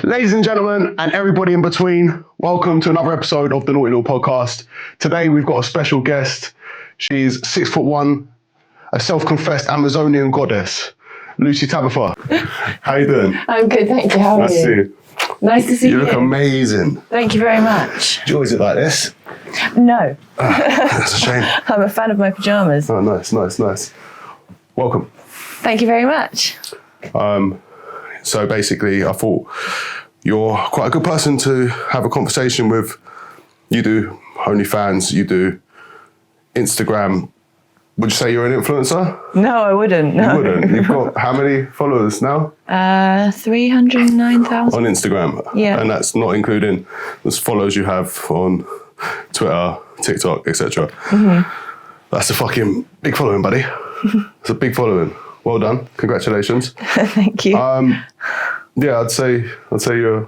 Ladies and gentlemen, and everybody in between, welcome to another episode of the Naughty Little Podcast. Today we've got a special guest. She's 6'1", a self-confessed Amazonian goddess, Lucie Tabitha. How you doing? I'm good, thank you. How are you? Nice to see you. Nice to see you. You look amazing. Thank you very much. Do you always look like this? No. That's a shame. I'm a fan of my pyjamas. Oh, nice. Welcome. Thank you very much. So basically, I thought you're quite a good person to have a conversation with. You do OnlyFans, you do Instagram. Would you say you're an influencer? No, I wouldn't. No. You wouldn't. You've got how many followers now? 309,000. On Instagram? Yeah. And that's not including the followers you have on Twitter, TikTok, etc. Mm-hmm. That's a fucking big following, buddy. It's a big following. Well done. Congratulations. Thank you. Yeah, I'd say you're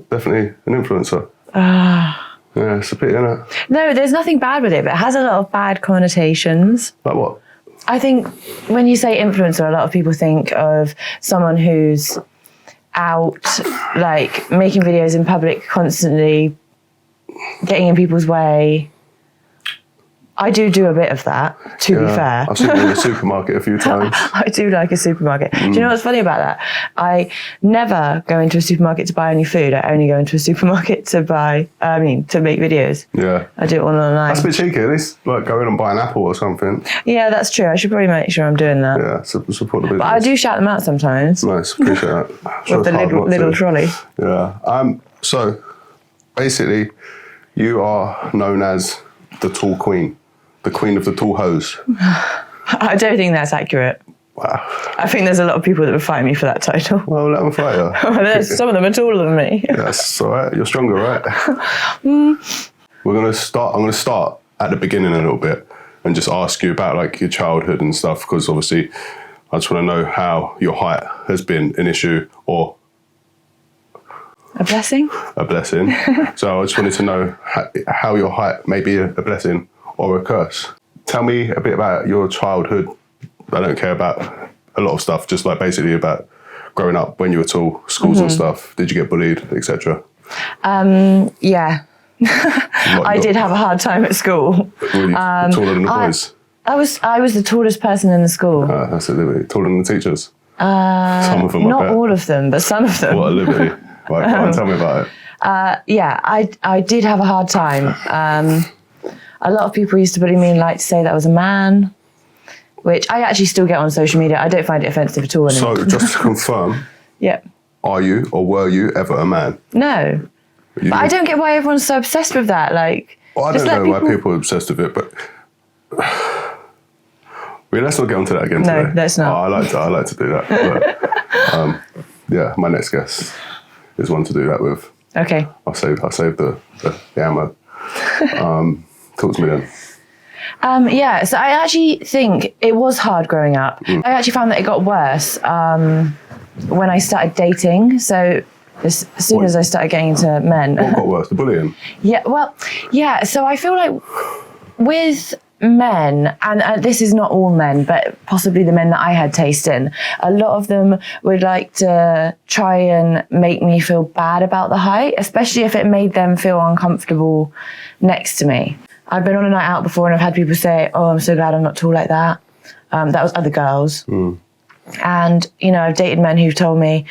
definitely an influencer. Yeah, it's a pity, isn't it? No, there's nothing bad with it, but it has a lot of bad connotations. Like what? I think when you say influencer, a lot of people think of someone who's out, like, making videos in public constantly, getting in people's way. I do a bit of that, to be fair. I've seen you in the supermarket a few times. I do like a supermarket. Do you know what's funny about that? I never go into a supermarket to buy any food. I only go into a supermarket to make videos. Yeah. I do it all online. That's a bit cheeky. At least like go in and buy an apple or something. Yeah, that's true. I should probably make sure I'm doing that. Yeah, support the business. But I do shout them out sometimes. Nice, appreciate that. With the little trolley. Yeah. So basically, you are known as the tall queen. The queen of the tall hose. I don't think that's accurate. Wow. I think there's a lot of people that would fight me for that title. Well, let them fight you. Some of them are taller than me. That's all right. You're stronger, right? I'm going to start at the beginning a little bit and just ask you about like your childhood and stuff, because obviously I just want to know how your height has been an issue or a blessing. A blessing. So I just wanted to know how your height may be a blessing or a curse. Tell me a bit about your childhood. I don't care about a lot of stuff, just like basically about growing up when you were tall, schools and stuff. Did you get bullied, etc.? Yeah. I did have a hard time at school. Were you taller than the boys? I was the tallest person in the school. That's a liberty. Taller than the teachers? Some of them, not all of them, but some of them. What a liberty. Right, come on, tell me about it. Yeah, I did have a hard time. A lot of people used to bully me and like to say that I was a man, which I actually still get on social media. I don't find it offensive at all anymore. So just to confirm, yeah. Are you or were you ever a man? No. But I don't get why everyone's so obsessed with that. Like, well, I don't know why people are obsessed with it, but let's not get onto that again today. No, let's not. I like to do that. But, yeah, my next guest is one to do that with. Okay. I'll save the ammo. Talk to me then. Yeah, so I actually think it was hard growing up. I actually found that it got worse when I started dating. So as soon as I started getting into men. What got worse? The bullying? Yeah, well, yeah. So I feel like with men, and this is not all men, but possibly the men that I had taste in, a lot of them would like to try and make me feel bad about the height, especially if it made them feel uncomfortable next to me. I've been on a night out before and I've had people say, oh, I'm so glad I'm not tall like that. That was other girls. And, you know, I've dated men who've told me,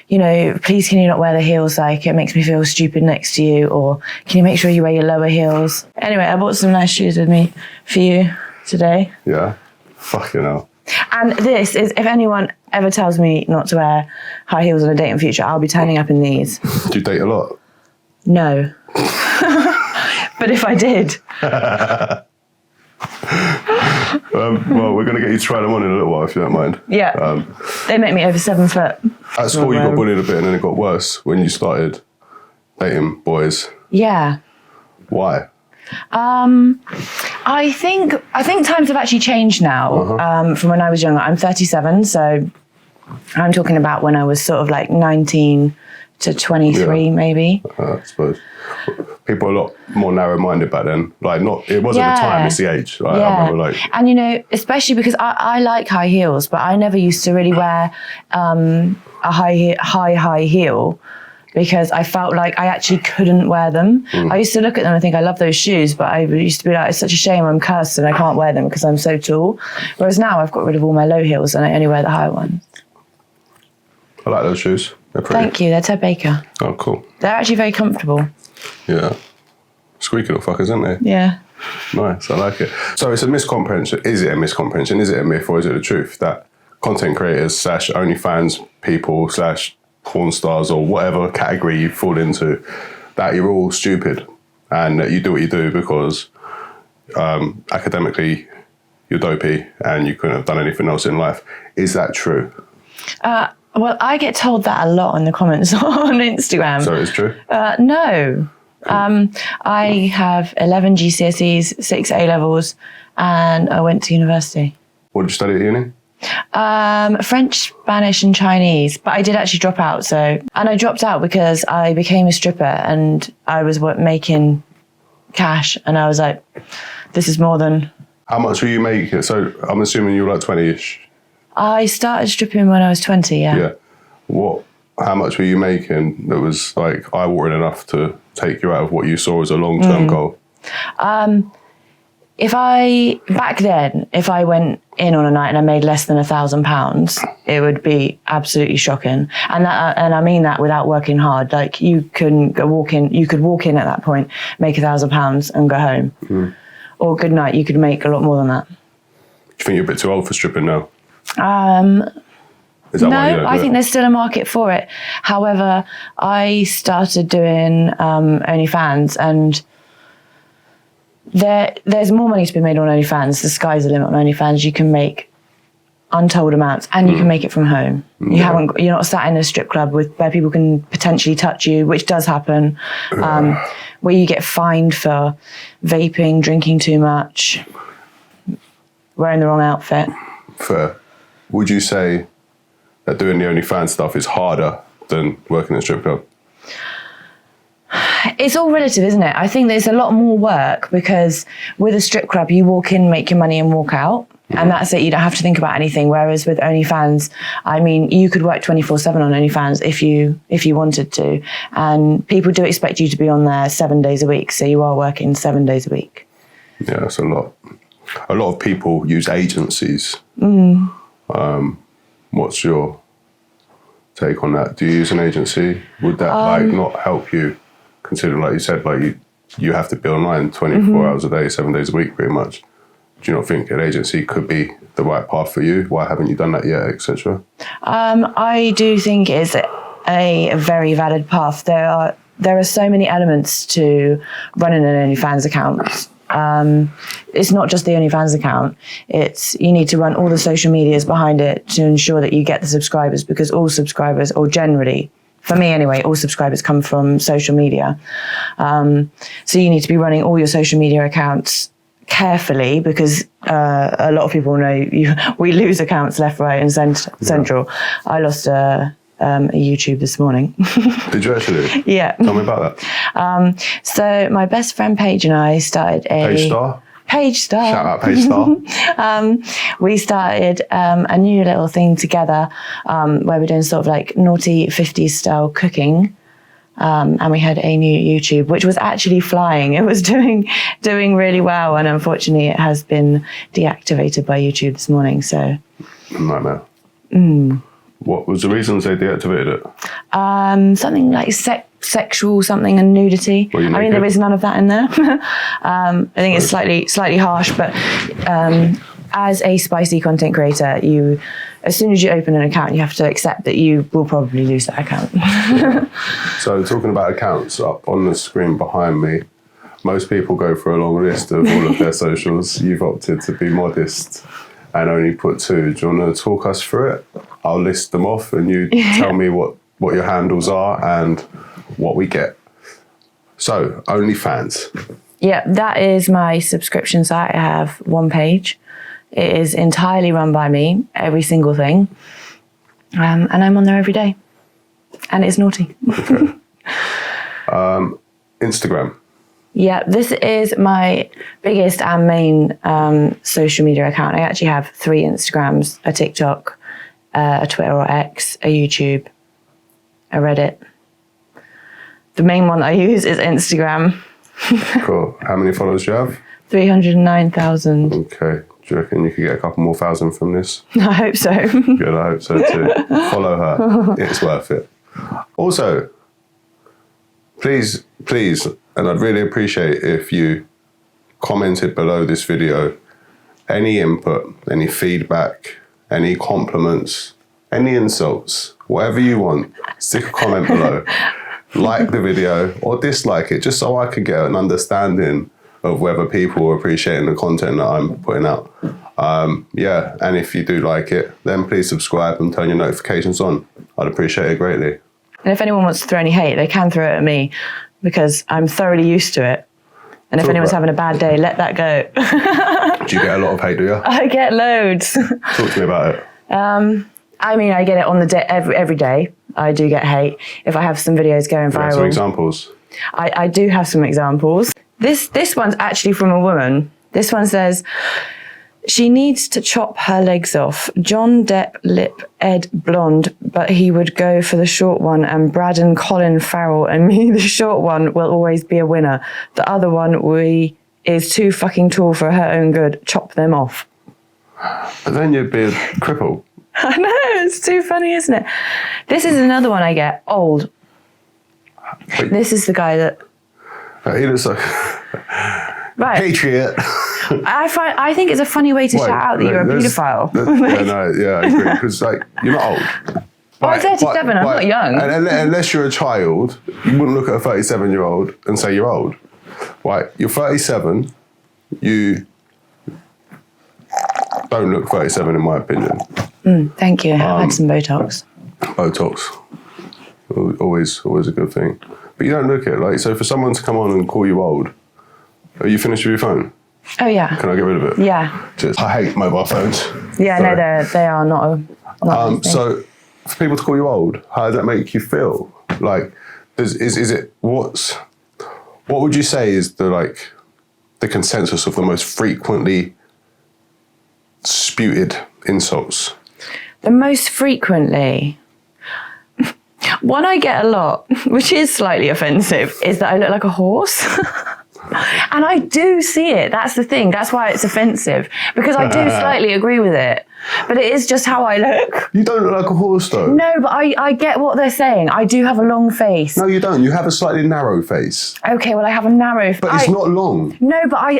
you know, please can you not wear the heels, like it makes me feel stupid next to you, or can you make sure you wear your lower heels? Anyway, I bought some nice shoes with me for you today. Yeah, fucking hell. And this is, if anyone ever tells me not to wear high heels on a date in future, I'll be turning up in these. Do you date a lot? No. But if I did. Well, we're going to get you to try them on in a little while, if you don't mind. Yeah. They make me over 7 foot. At school, you got bullied a bit and then it got worse when you started dating boys. Yeah. Why? I think times have actually changed now from when I was younger. I'm 37, so I'm talking about when I was sort of like 19 to 23, maybe. I suppose. People are a lot more narrow-minded back then. Like, it wasn't the time, it's the age. Like, I remember, like, and you know, especially because I like high heels, but I never used to really wear a high heel because I felt like I actually couldn't wear them. I used to look at them and think, I love those shoes, but I used to be like, it's such a shame I'm cursed and I can't wear them because I'm so tall. Whereas now I've got rid of all my low heels and I only wear the high ones. I like those shoes. They're pretty. Thank you. They're Ted Baker. Oh, cool. They're actually very comfortable. Yeah. Squeaky little fuckers, aren't they? Yeah. Nice, I like it. So it's a miscomprehension. Is it a miscomprehension? Is it a myth, or is it the truth that content creators / OnlyFans people / porn stars or whatever category you fall into, that you're all stupid and that you do what you do because academically you're dopey and you couldn't have done anything else in life? Is that true? Well, I get told that a lot in the comments on Instagram. So it's true? No. I have 11 GCSEs, 6 A-levels, and I went to university. What did you study at uni? French, Spanish, and Chinese, but I did actually drop out. And I dropped out because I became a stripper and I was making cash, and I was like, this is more than... How much were you making? So I'm assuming you were like 20-ish. I started stripping when I was 20, yeah. Yeah. How much were you making that was like eye-watering enough to take you out of what you saw as a long-term goal? Back then, if I went in on a night and I made less than £1,000, it would be absolutely shocking. And I mean that without working hard. Like you could walk in at that point, make £1,000 and go home. Or good night, you could make a lot more than that. Do you think you're a bit too old for stripping now? No, I think there's still a market for it. However, I started doing OnlyFans, and there's more money to be made on OnlyFans. The sky's the limit on OnlyFans. You can make untold amounts, and you can make it from home. You're not sat in a strip club where people can potentially touch you, which does happen. Where you get fined for vaping, drinking too much, wearing the wrong outfit. Fair. Would you say that doing the OnlyFans stuff is harder than working in a strip club? It's all relative, isn't it? I think there's a lot more work because with a strip club, you walk in, make your money and walk out. And that's it. You don't have to think about anything. Whereas with OnlyFans, I mean, you could work 24/7 on OnlyFans if you wanted to. And people do expect you to be on there 7 days a week. So you are working 7 days a week. Yeah, that's a lot. A lot of people use agencies. What's your take on that? Do you use an agency? Would that not help you? Considering, like you said, like you have to be online 24 hours a day, 7 days a week, pretty much. Do you not think an agency could be the right path for you? Why haven't you done that yet, etc.? I do think it's a very valid path. There are so many elements to running an OnlyFans account. It's not just the OnlyFans account. You need to run all the social medias behind it to ensure that you get the subscribers, because all subscribers, or generally, for me anyway, all subscribers come from social media. So you need to be running all your social media accounts carefully, because a lot of people know we lose accounts left, right, and central. I lost a YouTube this morning. Did you actually? Yeah. Tell me about that. So my best friend Paige and I started Paige Star. Shout out Paige Star. We started a new little thing together where we're doing sort of like naughty 50s style cooking. And we had a new YouTube, which was actually flying. It was doing really well. And unfortunately, it has been deactivated by YouTube this morning. So. Nightmare. What was the reasons they deactivated it? Something like sexual something and nudity. I mean, there is none of that in there. I think it's slightly harsh, but as a spicy content creator, as soon as you open an account, you have to accept that you will probably lose that account. So talking about accounts, up on the screen behind me, most people go for a long list of all of their socials. You've opted to be modest and only put 2. Do you want to talk us through it? I'll list them off and you tell me what your handles are and what we get. So, OnlyFans. Yeah, that is my subscription site. I have one page. It is entirely run by me, every single thing. And I'm on there every day. And it's naughty. Okay. Instagram. Yeah, this is my biggest and main social media account. I actually have 3 Instagrams, a TikTok, a Twitter or X, a YouTube, a Reddit. the main one I use is Instagram. Cool. How many followers do you have? 309,000. Okay. Do you reckon you could get a couple more thousand from this? I hope so. Good, I hope so too. Follow her. It's worth it. Also, please, and I'd really appreciate if you commented below this video any input, any feedback, any compliments, any insults, whatever you want. Stick a comment below. Like the video or dislike it, just so I can get an understanding of whether people are appreciating the content that I'm putting out. Yeah, and if you do like it, then please subscribe and turn your notifications on. I'd appreciate it greatly. And if anyone wants to throw any hate, they can throw it at me because I'm thoroughly used to it. And if anyone's having a bad day, let that go. Do you get a lot of hate, do you? I get loads. Talk to me about it. I mean, I get it on the day, every day. I do get hate. If I have some videos going viral. Some examples. I do have some examples. This one's actually from a woman. This one says, she needs to chop her legs off. John Depp lip Ed blonde, but he would go for the short one, and Braden Colin Farrell and me, the short one, will always be a winner. The other one is too fucking tall for her own good. Chop them off. But then you'd be a cripple. I know, it's too funny, isn't it? This is another one I get. Old. Wait. This is the guy that... He looks like... Right. Patriot. I think it's a funny way to shout out that you're a paedophile. I agree. Because, like, you're not old. I'm 37, I'm not young. And unless you're a child, you wouldn't look at a 37-year-old and say you're old. Right, you're 37, you don't look 37 in my opinion. Thank you. I've had some Botox. Botox. Always a good thing. But you don't look it. Like, so for someone to come on and call you old, are you finished with your phone? Oh, yeah. Can I get rid of it? Yeah. Just, I hate mobile phones. Yeah, Sorry. no, they are not a so for people to call you old, how does that make you feel? Like, what would you say is the consensus of the most frequently spewed insults? The most frequently, one I get a lot, which is slightly offensive, is that I look like a horse. And I do see it. That's the thing. That's why it's offensive, because I do slightly agree with it. But it is just how I look. You don't look like a horse, though. No, but I get what they're saying. I do have a long face. No, you don't. You have a slightly narrow face. Okay, well, I have a narrow face. But it's not long. No, but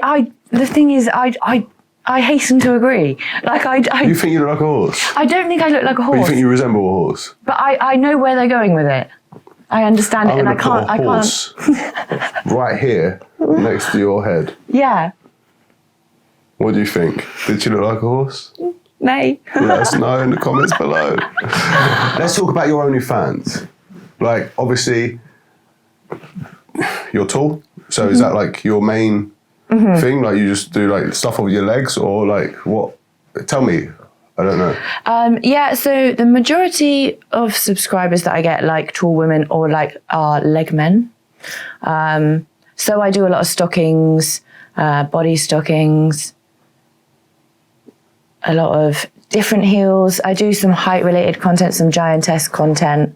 the thing is, I hasten to agree. You think you look like a horse? I don't think I look like a horse. But you think you resemble a horse? But I know where they're going with it. I understand it, and I can't. Right here, next to your head. Yeah. What do you think? Did she look like a horse? Nay. Let us know in the comments below. Let's talk about your OnlyFans. Like, obviously, you're tall. So is that like your main thing? Like, you just do like stuff with your legs, or like what? Tell me. I don't know. Yeah, so the majority of subscribers that I get like tall women or like are leg men. So I do a lot of stockings, body stockings, a lot of different heels. I do some height related content, some giantess content.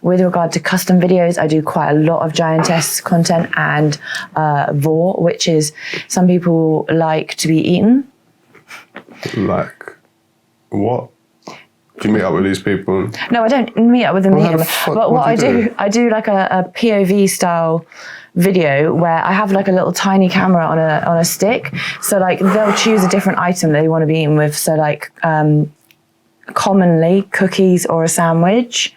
With regard to custom videos, I do quite a lot of giantess content and vor, which is some people like to be eaten. Like what? Do you meet up with these people? No, I don't meet up with them. But what I do, I do like a POV style video where I have like a little tiny camera on a stick. So like they'll choose a different item they want to be eaten with. So like commonly cookies or a sandwich.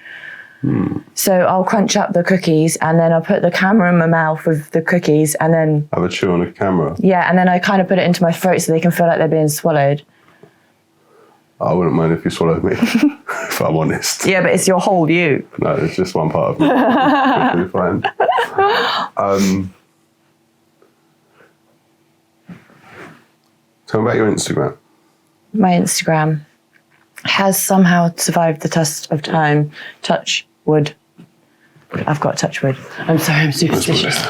So I'll crunch up the cookies and then I'll put the camera in my mouth with the cookies and then have a chew on the camera. Yeah, and then I kind of put it into my throat so they can feel like they're being swallowed. I wouldn't mind if you swallowed me, if I'm honest. Yeah, but it's your whole you. No, it's just one part of me. It's fine. Tell me about your Instagram. My Instagram has somehow survived the test of time. Touch wood. I've got touch wood. I'm sorry, I'm superstitious.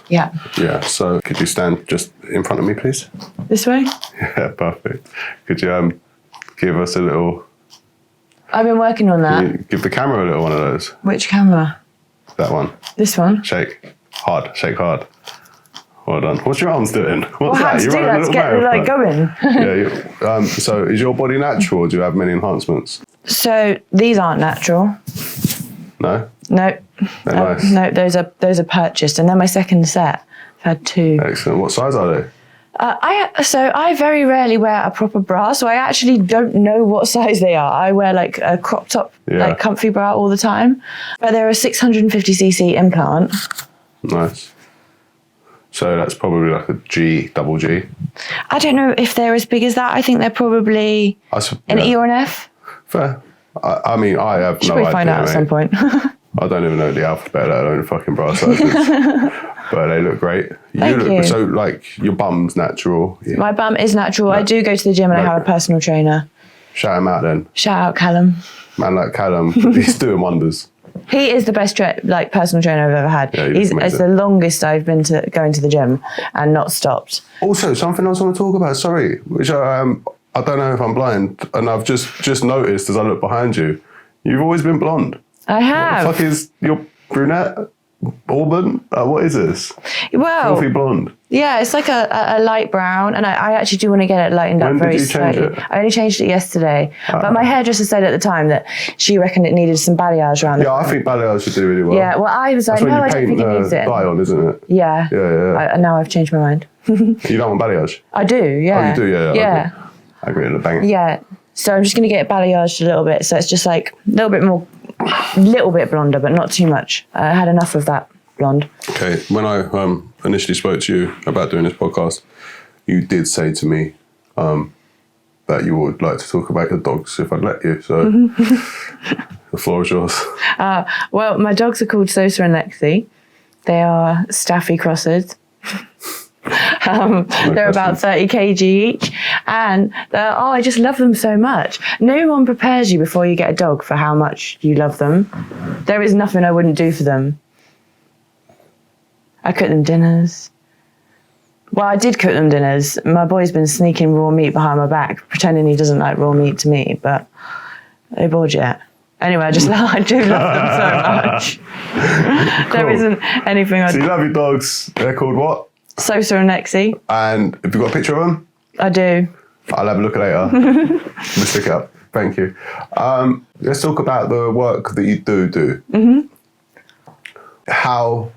Yeah. Yeah, so could you stand just in front of me, please? This way? Yeah, perfect. Could you give us a little... I've been working on that. Give the camera a little one of those. Which camera? That one. This one. Shake hard. Shake hard. Well done. What's your arms doing? Well, What's I have to do that to get the like going. Yeah. So is your body natural, or do you have many enhancements? So these aren't natural. No. No. They're nice. No, those are purchased, and they're my second set. I've had 2. Excellent. What size are they? I very rarely wear a proper bra, so I actually don't know what size they are. I wear like a crop top, like comfy bra all the time. But they're a 650cc implant. Nice. So that's probably like a G, double G. I don't know if they're as big as that. I think they're probably an E or an F. Fair. I mean, I have Should no idea. Should we find out at some point? I don't even know the alphabet, let alone fucking bra sizes. But they look great. Thank you. So, like, your bum's natural. Yeah. My bum is natural. I do go to the gym and I have a personal trainer. Shout him out then. Shout out Callum. Man like Callum, he's doing wonders. He is the best personal trainer I've ever had. Yeah, it's the longest I've been going to the gym and not stopped. Also, something else I want to talk about, sorry, which I don't know if I'm blind, and I've just noticed as I look behind you, you've always been blonde. I have. What the fuck is your brunette? Auburn? What is this? Well, filthy blonde. Yeah, it's like a light brown, and I actually do want to get it lightened up very slightly. I only changed it yesterday, but my hairdresser said at the time that she reckoned it needed some balayage around. Yeah, I think balayage should do really well. Yeah, well, I was like, no, I don't think it needs it. Dye on, isn't it? Yeah. Yeah. Now I've changed my mind. You don't want balayage? I do. Yeah. Oh, you do? Yeah. Yeah. I agree with the bang. Yeah. So I'm just going to get it balayaged a little bit, so it's just like a little bit blonder, but not too much. I had enough of that blonde. Okay, when I initially spoke to you about doing this podcast, you did say to me that you would like to talk about your dogs if I'd let you. So the floor is yours. Well, my dogs are called Sosa and Lexi. They are Staffy crosses. They're about 30 kg each, and I just love them so much. No one prepares you before you get a dog for how much you love them. There is nothing I wouldn't do for them. I cook them dinners. Well, I did cook them dinners. My boy's been sneaking raw meat behind my back, pretending he doesn't like raw meat to me, but they bored yet. Anyway, I do love them so much. Cool. There isn't anything So you love your dogs. They're called what? Sosa and Lexi. And have you got a picture of them? I do. I'll have a look later. We'll stick it up. Thank you. Let's talk about the work that you do. Mm-hmm. How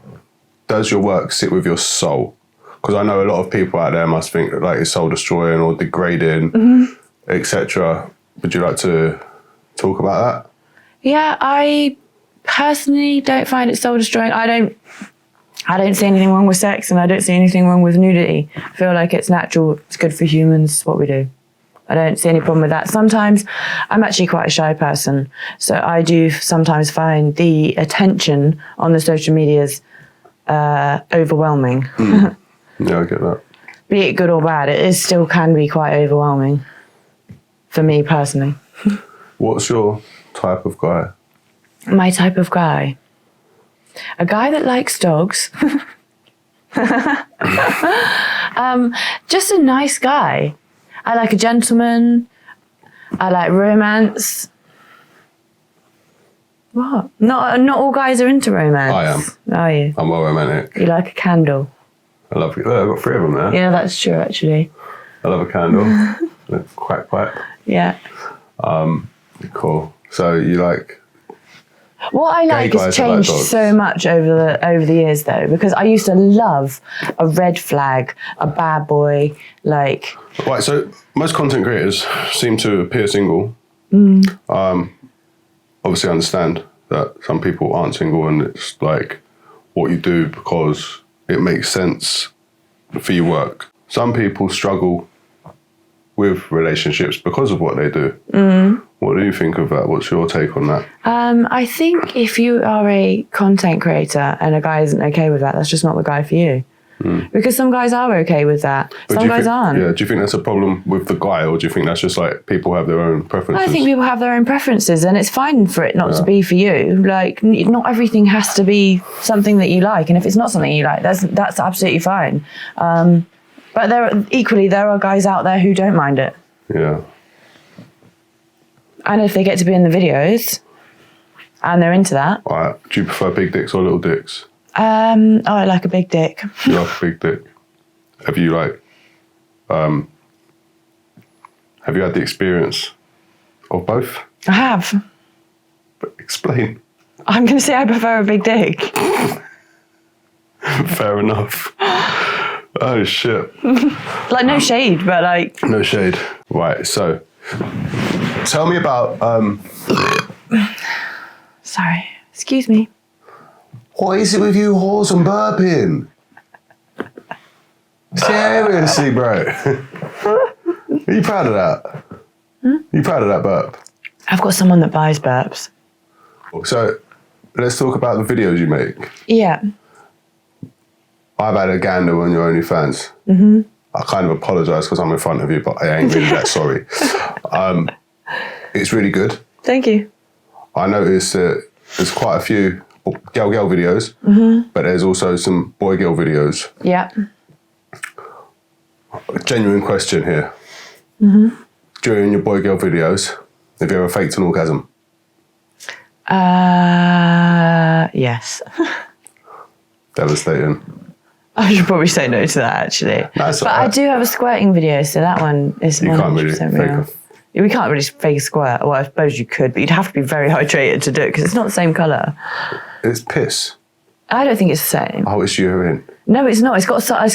does your work sit with your soul? Because I know a lot of people out there must think like it's soul destroying or degrading, etc. Would you like to talk about that? Yeah, I personally don't find it soul destroying. I don't see anything wrong with sex, and I don't see anything wrong with nudity. I feel like it's natural, it's good for humans, what we do. I don't see any problem with that. Sometimes I'm actually quite a shy person, so I do sometimes find the attention on the social medias overwhelming. Yeah, I get that. Be it good or bad, it still can be quite overwhelming for me personally. What's your type of guy? My type of guy? A guy that likes dogs. Just a nice guy. I like a gentleman. I like romance. What? Not all guys are into romance. I am. Are you? I'm well romantic. You like a candle. I love it. I've got 3 of them there. Yeah, that's true actually. I love a candle. A quack pipe. Yeah. Cool. So you like... What I like has changed so much over the years though, because I used to love a red flag, a bad boy, like... Right, so most content creators seem to appear single. Obviously I understand that some people aren't single and it's like what you do because it makes sense for your work. Some people struggle with relationships because of what they do. What do you think of that? What's your take on that? I think if you are a content creator and a guy isn't okay with that, that's just not the guy for you. Because some guys are okay with that. Some guys aren't. Yeah, do you think that's a problem with the guy, or do you think that's just like people have their own preferences? I think people have their own preferences, and it's fine for it not to be for you. Like, not everything has to be something that you like, and if it's not something you like, that's absolutely fine. But there are guys out there who don't mind it. Yeah. And if they get to be in the videos, and they're into that. All right. Do you prefer big dicks or little dicks? I like a big dick. You like a big dick. Have you have you had the experience of both? I have. But explain. I'm going to say I prefer a big dick. Fair enough. Oh shit. Like no shade, but like. No shade. Right. So, tell me about. Sorry. Excuse me. What is it with you whores and burping? Seriously, bro. Are you proud of that? You proud of that burp? I've got someone that buys burps. So, let's talk about the videos you make. Yeah. I've had a gander on your OnlyFans. Mm-hmm. I kind of apologise because I'm in front of you, but I ain't really that sorry. It's really good. Thank you. I noticed that there's quite a few girl videos, but there's also some boy-girl videos. Yeah. A genuine question here. During your boy-girl videos, have you ever faked an orgasm? Yes. Devastating. I should probably say no to that, actually. That's but I do have a squirting video, so that one is 100% real. We can't really fake a squirt. Well, I suppose you could, but you'd have to be very hydrated to do it because it's not the same colour. It's piss. I don't think it's the same. Oh, it's urine. No, it's not. It's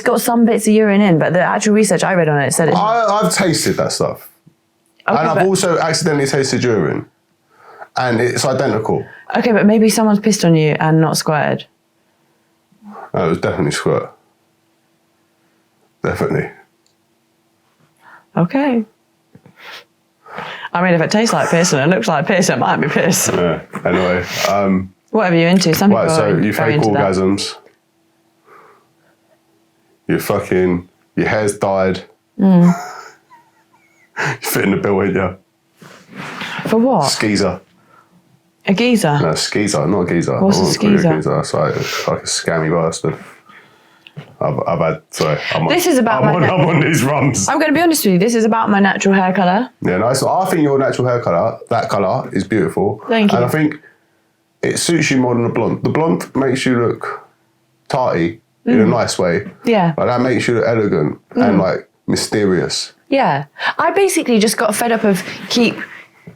got some bits of urine in, but the actual research I read on it said it's... I've tasted that stuff. Okay, and I've also accidentally tasted urine. And it's identical. Okay, but maybe someone's pissed on you and not squirted. No, it was definitely squirt. Definitely. Okay. I mean, if it tastes like piss and it looks like piss, it might be piss. Yeah. Anyway. Whatever you're into. Some people so are you very fake into orgasms. Your hair's dyed. You fit in the bill, ain't you? For what? Skeezer. A geezer? No, skeezer, not a geezer. What's a skeezer? That's like a scammy bastard. I'm on these runs. I'm going to be honest with you. This is about my natural hair colour. Yeah, nice. I think your natural hair colour, that colour, is beautiful. Thank you. And I think it suits you more than the blonde. The blonde makes you look tarty in a nice way. Yeah. Like that makes you look elegant and like mysterious. Yeah. I basically just got fed up of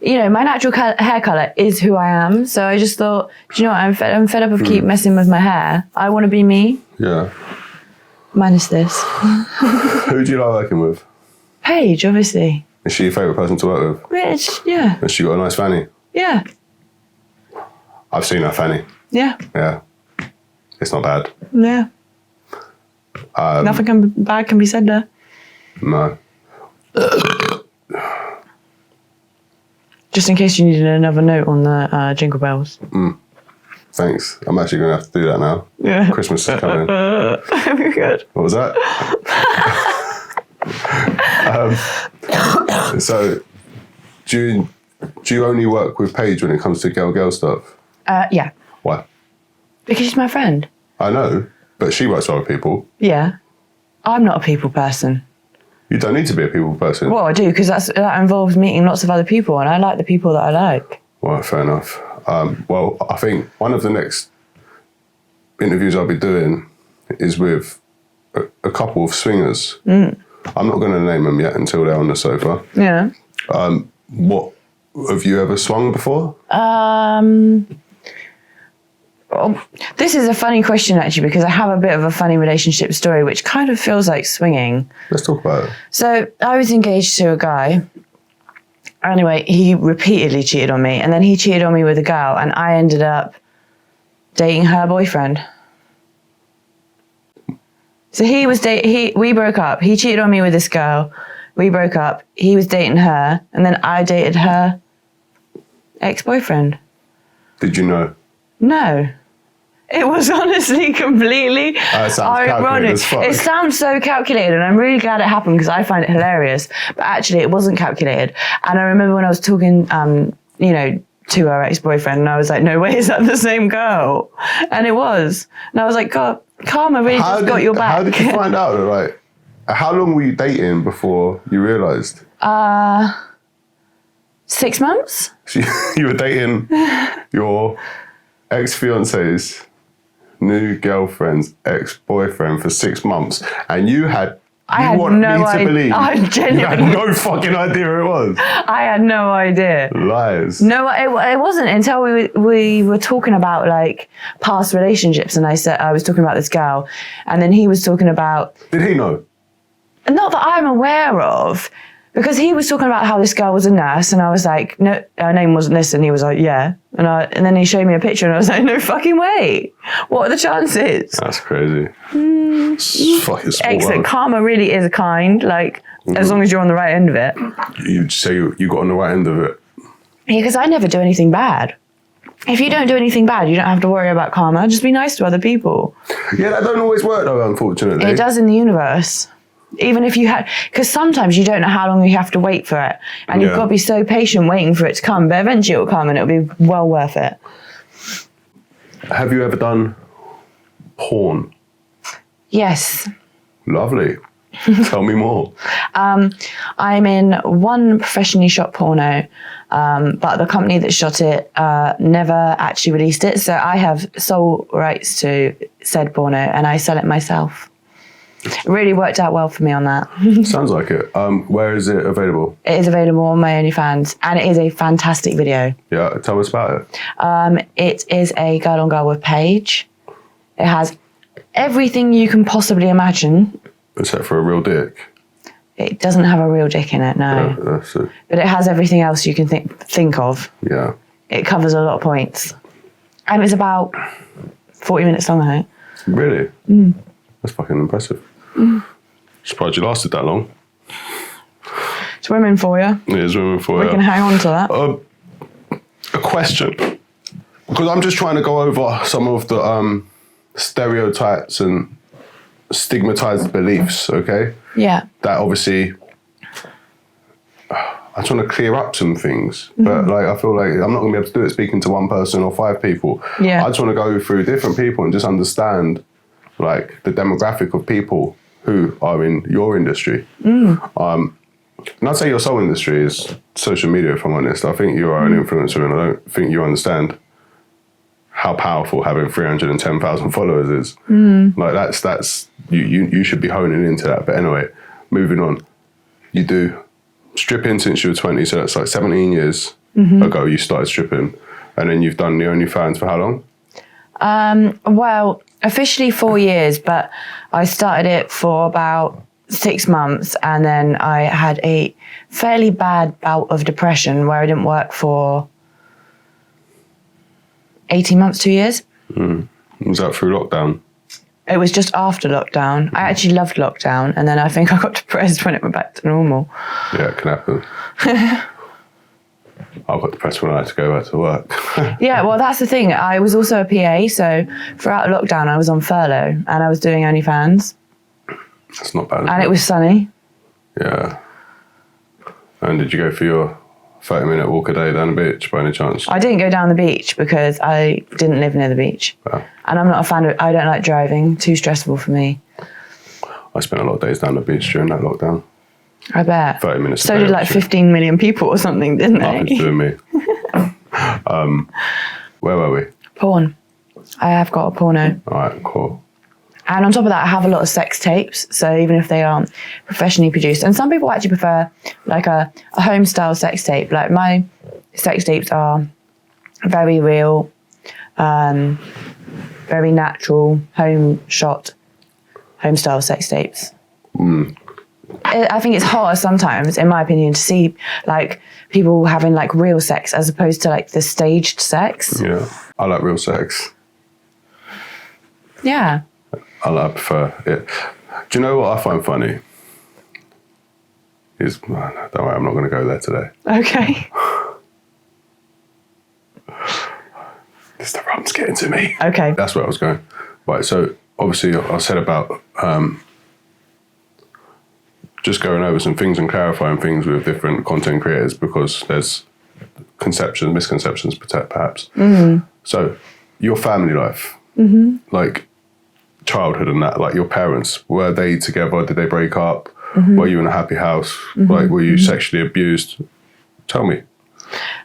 my natural hair colour is who I am. So I just thought, do you know what? I'm fed up of keep messing with my hair. I want to be me. Yeah. Minus this. Who do you like working with? Paige, obviously. Is she your favourite person to work with? Yeah. Has she got a nice fanny? Yeah. I've seen her fanny. Yeah. Yeah. It's not bad. Yeah. Nothing bad can be said there. No. Just in case you needed another note on the jingle bells. Thanks. I'm actually going to have to do that now. Yeah. Christmas is coming. Very good. What was that? So, do you only work with Paige when it comes to girl stuff? Yeah. Why? Because she's my friend. I know, but she works with other people. Yeah. I'm not a people person. You don't need to be a people person. Well, I do, because that involves meeting lots of other people, and I like the people that I like. Well, fair enough. Well, I think one of the next interviews I'll be doing is with a couple of swingers. I'm not going to name them yet until they're on the sofa. Yeah. What have you ever swung before? This is a funny question, actually, because I have a bit of a funny relationship story, which kind of feels like swinging. Let's talk about it. So I was engaged to a guy. Anyway, he repeatedly cheated on me, and then he cheated on me with a girl, and I ended up dating her boyfriend. So we broke up. He cheated on me with this girl. We broke up. He was dating her, and then I dated her ex-boyfriend. Did you know? No. It was honestly completely ironic. It sounds so calculated, and I'm really glad it happened because I find it hilarious. But actually, it wasn't calculated. And I remember when I was talking, to her ex-boyfriend, and I was like, "No way, is that the same girl?" And it was. And I was like, "God, karma really just got your back." How did you find out? Like, how long were you dating before you realised? 6 months. So you were dating your ex-fiance's new girlfriend's ex-boyfriend for 6 months, and you had. I want had no me to idea. believe I you had genuinely, no fucking idea who it was. I had no idea. Lies. No, it wasn't until we were talking about like past relationships, and I was talking about this girl, and then he was talking about. Did he know? Not that I'm aware of, because he was talking about how this girl was a nurse, and I was like, no, her name wasn't this, and he was like, yeah, and then he showed me a picture, and I was like, no fucking way. What are the chances? That's crazy. It's fucking small. Excellent. Karma really is kind, like, as long as you're on the right end of it. You'd say you got on the right end of it. Yeah, because I never do anything bad. If you don't do anything bad, you don't have to worry about karma. Just be nice to other people. Yeah, that don't always work though, unfortunately. It does in the universe. Even if you had, because sometimes you don't know how long you have to wait for it. And you've got to be so patient waiting for it to come. But eventually it will come and it'll be well worth it. Have you ever done porn? Yes. Lovely. Tell me more. I'm in one professionally shot porno, but the company that shot it never actually released it. So I have sole rights to said porno and I sell it myself. It really worked out well for me on that. Sounds like it. Where is it available? It is available on my OnlyFans, and it is a fantastic video. Yeah, tell us about it. It is a girl on girl with page. It has everything you can possibly imagine. Except for a real dick. It doesn't have a real dick in it, no. Yeah, that's it. But it has everything else you can think of. Yeah. It covers a lot of points. And it's about 40 minutes long, I think. Really? That's fucking impressive. Surprised you lasted that long. It's women for you. It is women for We you. can hang on to that. A question. Because I'm just trying to go over some of the stereotypes and stigmatized beliefs, okay? Yeah. That obviously I'm trying to clear up some things, but like I feel like I'm not gonna be able to do it speaking to one person or 5 people. Yeah. I just want to go through different people and just understand like the demographic of people who are in your industry. And I'd say your sole industry is social media, if I'm honest. I think you are an influencer and I don't think you understand how powerful having 310,000 followers is. Like that's you should be honing into that. But anyway, moving on. You do stripping since you were 20, so that's like 17 years ago you started stripping. And then you've done the OnlyFans for how long? Well, officially 4 years, but I started it for about 6 months, and then I had a fairly bad bout of depression where I didn't work for 18 months, 2 years. Was that through lockdown? It was just after lockdown. I actually loved lockdown, and then I think I got depressed when it went back to normal. Yeah, it can happen. I got depressed when I had to go back to work. Yeah, well, that's the thing. I was also a PA, so throughout lockdown, I was on furlough, and I was doing OnlyFans. That's not bad. And it was sunny. Yeah. And did you go for your 30-minute walk a day down the beach by any chance? I didn't go down the beach because I didn't live near the beach. Oh. And I'm not a fan of, I don't like driving, too stressful for me. I spent a lot of days down the beach during that lockdown. I bet. 30 minutes a So day, did like actually. 15 million people or something, didn't Nothing to they? do with me. Where were we? Porn. I have got a porno. All right, cool. And on top of that, I have a lot of sex tapes. So even if they aren't professionally produced, and some people actually prefer like a home style sex tape. Like my sex tapes are very real, very natural, home shot, home style sex tapes. I think it's hotter sometimes, in my opinion, to see like people having like real sex as opposed to like the staged sex. Yeah, I like real sex. Yeah. I prefer it. Do you know what I find funny? Is don't worry, I'm not going to go there today. Okay. The rum's getting to me. Okay. That's where I was going. Right, so obviously I said about just going over some things and clarifying things with different content creators because there's misconceptions perhaps. So your family life, like childhood and that, like your parents, were they together? Did they break up? Were you in a happy house? Like were you sexually abused? Tell me.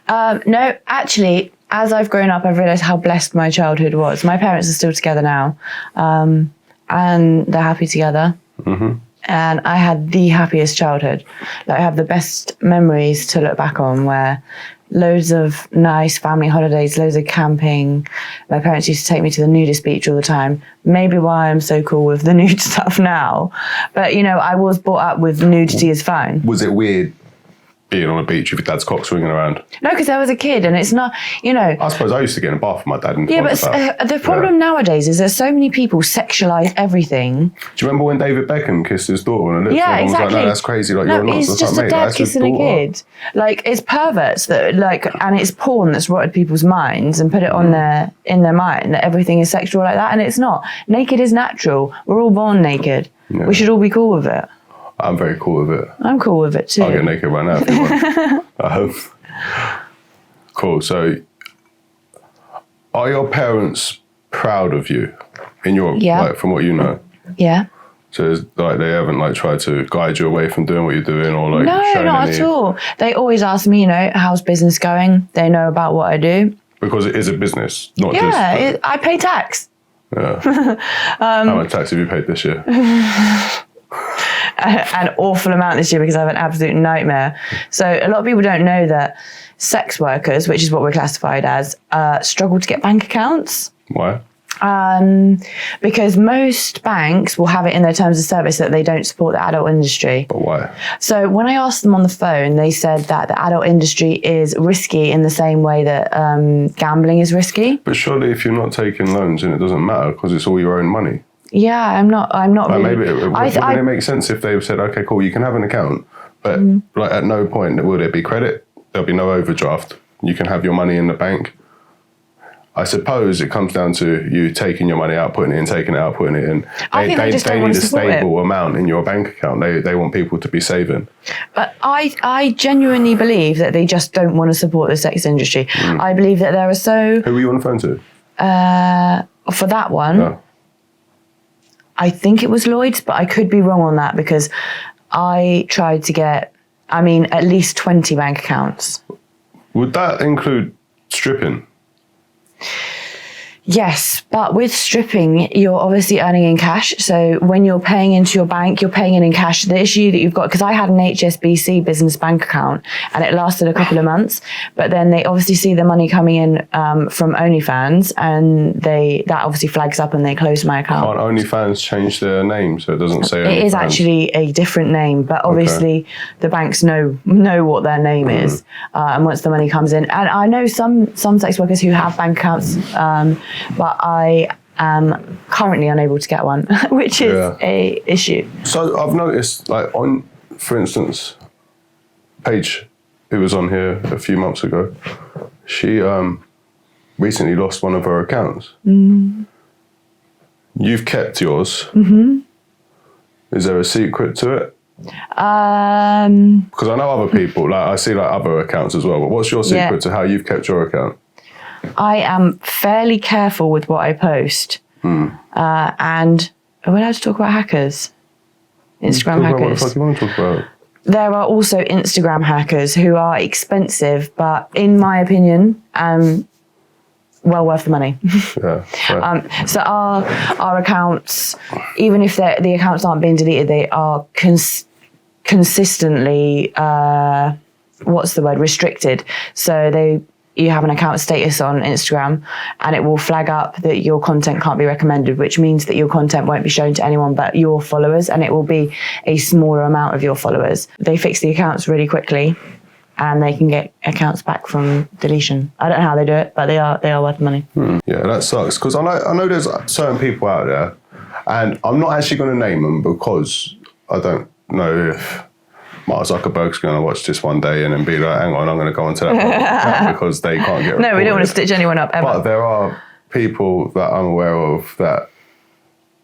No, actually, as I've grown up, I've realised how blessed my childhood was. My parents are still together now, and they're happy together. Mm-hmm. And I had the happiest childhood. Like, I have the best memories to look back on, where loads of nice family holidays, loads of camping. My parents used to take me to the Nudist beach all the time. Maybe why I'm so cool with the nude stuff now. But, you know, I was brought up with nudity is fine. Was it weird being on a beach with your dad's cock swinging around? No, because I was a kid, and it's not, you know. I suppose I used to get in a bath with my dad. And Yeah, but the problem nowadays is there's so many people sexualise everything. Do you remember when David Beckham kissed his daughter on the lips? Yeah, Everyone exactly. was like, no, that's crazy. Like, you're not. It's just a dad kissing a kid. Like, it's perverts that, like, and it's porn that's rotted people's minds and put it on in their mind that everything is sexual like that, and it's not. Naked is natural. We're all born naked. Yeah. We should all be cool with it. I'm very cool with it. I'm cool with it too. I'll get naked right now if you want. Cool. So, are your parents proud of you in your like, from what you know? Yeah. So, it's like, they haven't like tried to guide you away from doing what you're doing, or like no, not at all. They always ask me, you know, how's business going? They know about what I do because it is a business, not just. Yeah, I pay tax. Yeah. How much tax have you paid this year? An awful amount this year because I have an absolute nightmare. So a lot of people don't know that sex workers, which is what we're classified as, struggle to get bank accounts. Why? Because most banks will have it in their terms of service that they don't support the adult industry. But why? So when I asked them on the phone, they said that the adult industry is risky in the same way that gambling is risky. But surely if you're not taking loans, then it doesn't matter because it's all your own money. Yeah, I'm not like, really. Maybe wouldn't it make sense if they said, okay, cool, you can have an account, but like at no point will there be credit, there'll be no overdraft. You can have your money in the bank. I suppose it comes down to you taking your money out, putting it in, taking it out, putting it in. They need a stable amount in your bank account. They want people to be saving. But I genuinely believe that they just don't want to support the sex industry. I believe that there are so... Who were you on the phone to? For that one... No. I think it was Lloyd's, but I could be wrong on that because I tried to get, at least 20 bank accounts. Would that include stripping? Yes, but with stripping, you're obviously earning in cash. So when you're paying into your bank, you're paying in cash. The issue that you've got, because I had an HSBC business bank account and it lasted a couple of months, but then they obviously see the money coming in from OnlyFans and that obviously flags up and they close my account. Can't OnlyFans change their name so it doesn't say OnlyFans? It is actually a different name, but obviously the banks know what their name is. And once the money comes in, and I know some sex workers who have bank accounts, but I am currently unable to get one, which is a issue. So I've noticed, like for instance, Paige, who was on here a few months ago, she recently lost one of her accounts. You've kept yours. Is there a secret to it? Because I know other people, like I see like other accounts as well, but what's your secret to how you've kept your account? I am fairly careful with what I post. And are we allowed to talk about hackers? Instagram hackers. What the fuck do you want to talk about? There are also Instagram hackers who are expensive, but in my opinion, well worth the money. So our accounts, even if the accounts aren't being deleted, they are consistently, restricted. So you have an account status on Instagram and it will flag up that your content can't be recommended, which means that your content won't be shown to anyone but your followers, and it will be a smaller amount of your followers. They fix the accounts really quickly and they can get accounts back from deletion. I don't know how they do it, but they are worth the money. Yeah, that sucks, because I know there's certain people out there, and I'm not actually going to name them because I don't know if Mark Zuckerberg's going to watch this one day and then be like, hang on, I'm going to go onto that because they can't get reported. No, we don't want to stitch anyone up ever. But there are people that I'm aware of that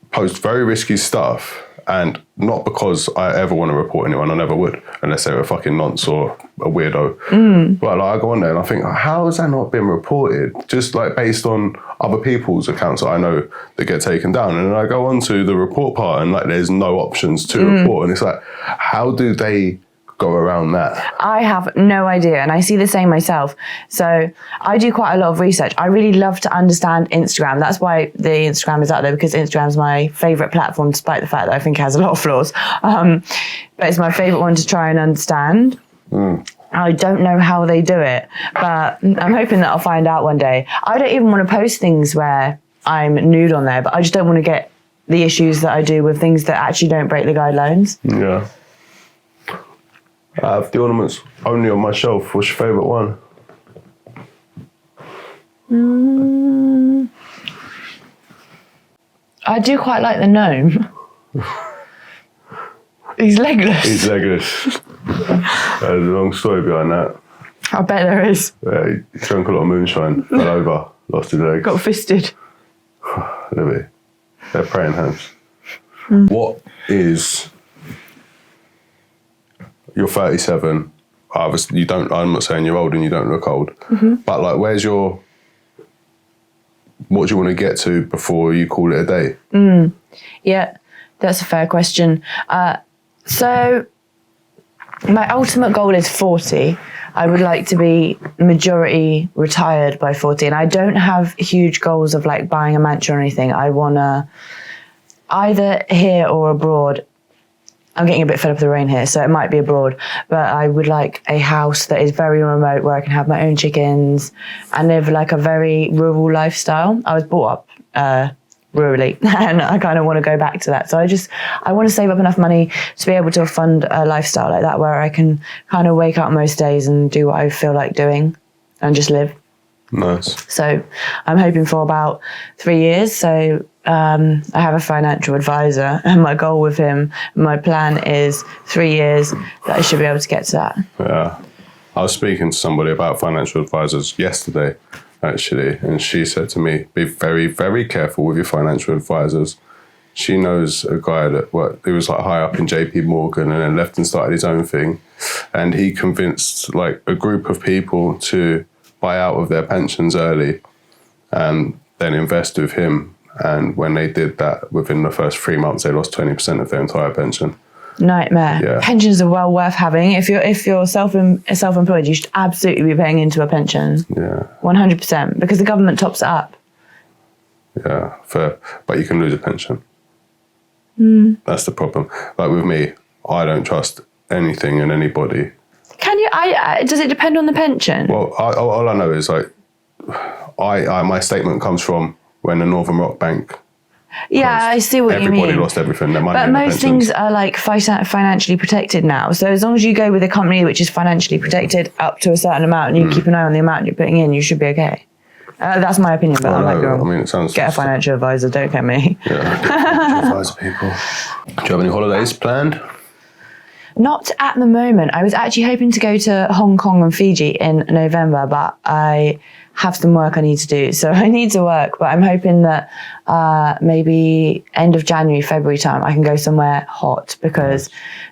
post very risky stuff, and not because I ever want to report anyone, I never would, unless they were a fucking nonce or a weirdo. But like, I go on there and I think, how has that not been reported? Just like based on other people's accounts that I know that get taken down. And then I go on to the report part and like there's no options to report. And it's like, how do they go around that? I have no idea, and I see the same myself. So I do quite a lot of research. I really love to understand Instagram. That's why the Instagram is out there, because Instagram's my favourite platform, despite the fact that I think it has a lot of flaws. But it's my favourite one to try and understand. I don't know how they do it, but I'm hoping that I'll find out one day. I don't even want to post things where I'm nude on there, but I just don't want to get the issues that I do with things that actually don't break the guidelines. Yeah. I have the ornaments only on my shelf. What's your favourite one? I do quite like the gnome. He's legless. He's legless. There's a long story behind that. I bet there is. Yeah, he drank a lot of moonshine, fell over, lost his legs. Got fisted. Louis. They're praying hands. What is... You're 37. Obviously, you don't... I'm not saying you're old and you don't look old. But, like, where's your... What do you want to get to before you call it a day? Yeah, that's a fair question. So my ultimate goal is 40. I would like to be majority retired by 40. And I don't have huge goals of like buying a mansion or anything. I want to either here or abroad. I'm getting a bit fed up with the rain here, so it might be abroad. But I would like a house that is very remote where I can have my own chickens and live like a very rural lifestyle. I was brought up rurally and I kind of want to go back to that. So I want to save up enough money to be able to fund a lifestyle like that where I can kind of wake up most days and do what I feel like doing and just live. Nice. So I'm hoping for about 3 years. So I have a financial advisor and my goal with him, my plan is 3 years that I should be able to get to that. Yeah. I was speaking to somebody about financial advisors yesterday, actually, and she said to me, be very, very careful with your financial advisors. She knows a guy that he was like high up in JP Morgan and then left and started his own thing. And he convinced like a group of people to buy out of their pensions early and then invest with him. And when they did that, within the first 3 months, they lost 20% of their entire pension. Nightmare. Yeah. Pensions are well worth having. If you're self-employed, you should absolutely be paying into a pension. Yeah. 100%, because the government tops it up. Yeah, fair. But you can lose a pension. That's the problem. Like with me, I don't trust anything and anybody. Can you? Does it depend on the pension? Well, all I know is like, my statement comes from when the Northern Rock Bank. Yeah, I see what you mean. Everybody lost everything. Their money. But most things are like financially protected now. So as long as you go with a company which is financially protected up to a certain amount and you keep an eye on the amount you're putting in, you should be okay. That's my opinion, but I might be wrong. I mean, it sounds... Get a financial advisor, don't get me. Yeah, advise people. Do you have any holidays planned? Not at the moment. I was actually hoping to go to Hong Kong and Fiji in November, but I have some work I need to do. So I need to work, but I'm hoping that maybe end of January, February time, I can go somewhere hot because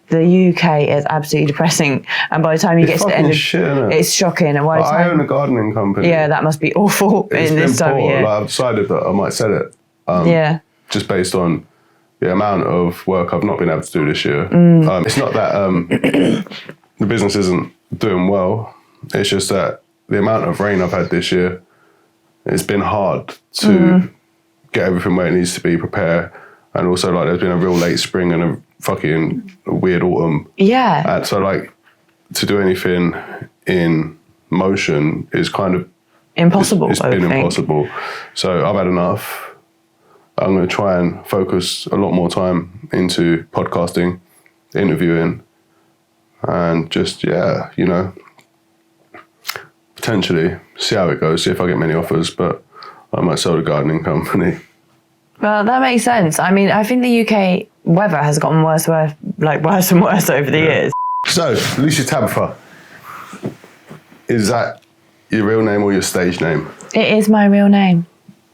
the UK is absolutely depressing. And by the time you get to the end of it's shocking. And by the time, I own a gardening company. Yeah, that must be awful in this time of year. Like, I've decided that I might sell it. Yeah. Just based on the amount of work I've not been able to do this year. It's not that the business isn't doing well. It's just that the amount of rain I've had this year, it's been hard to get everything where it needs to be, prepare. And also, like, there's been a real late spring and a fucking weird autumn. Yeah. So, like, to do anything in motion is kind of... impossible, It's been impossible. So I've had enough. I'm going to try and focus a lot more time into podcasting, interviewing, and just, yeah, you know, potentially see how it goes, see if I get many offers, but I might sell the gardening company. Well, that makes sense. I mean, I think the UK weather has gotten worse and worse over the years. So, Lucie Tabitha, is that your real name or your stage name? It is my real name.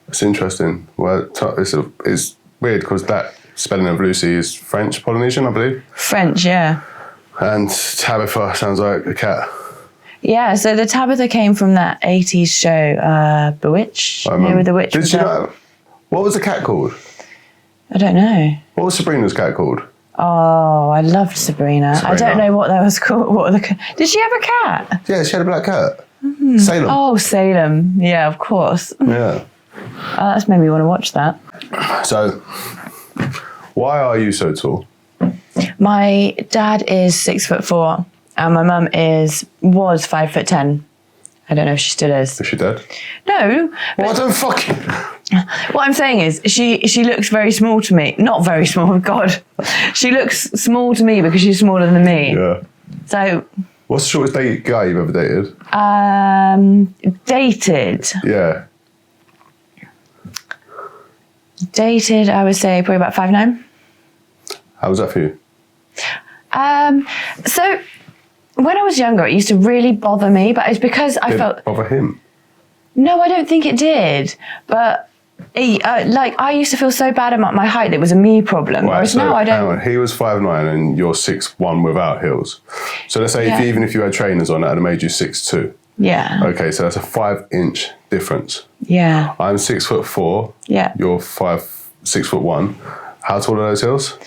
It's interesting. Well, it's weird because that spelling of Lucie is French, Polynesian, I believe. French, yeah. And Tabitha sounds like a cat. Yeah, so the Tabitha came from that 80s show, Bewitched. You know, with the witch. Did you know? What was the cat called? I don't know. What was Sabrina's cat called? Oh, I loved Sabrina. I don't know what that was called. Did she have a cat? Yeah, she had a black cat. Salem. Oh, Salem. Yeah, of course. Yeah. That's made me want to watch that. So, why are you so tall? My dad is 6'4", and my mum was 5'10". I don't know if she still is. Is she dead? No. Well, I don't fucking... What I'm saying is, she looks very small to me. Not very small, God. She looks small to me because she's smaller than me. Yeah. So... What's the shortest guy you've ever dated? Dated. Yeah. Dated, I would say probably about 5'9". How was that for you? So when I was younger, it used to really bother me, but it's because I felt... Bother him? No, I don't think it did. But I used to feel so bad about my height that it was a me problem. Right, whereas so now I don't... hang on. He was 5'9" and you're 6'1" without heels. So let's say even if you had trainers on, that would have made you 6'2". Yeah. Okay, so that's a 5-inch difference. Yeah. I'm 6'4". Yeah. You're 6'1". How tall are those heels?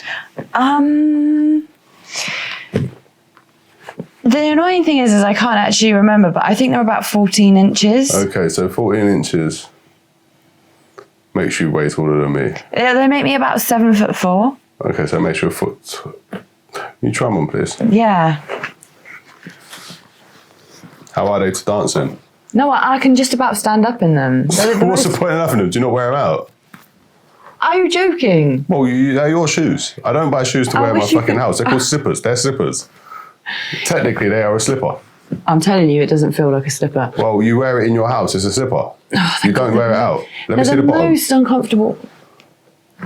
The annoying thing is I can't actually remember, but I think they're about 14 inches. Okay, so 14 inches makes you way taller than me. Yeah, they make me about 7'4". Okay, so that makes you a foot. You try them on, please. Yeah. How are they to dance in? No, I can just about stand up in them. What's the point of having them? Do you not wear them out? Are you joking? Well, they're your shoes. I don't buy shoes to wear in my fucking house. They're called slippers. They're slippers. Technically, they are a slipper. I'm telling you, it doesn't feel like a slipper. Well, you wear it in your house. It's a slipper. You don't wear it out. Let me see the bottom. Most uncomfortable.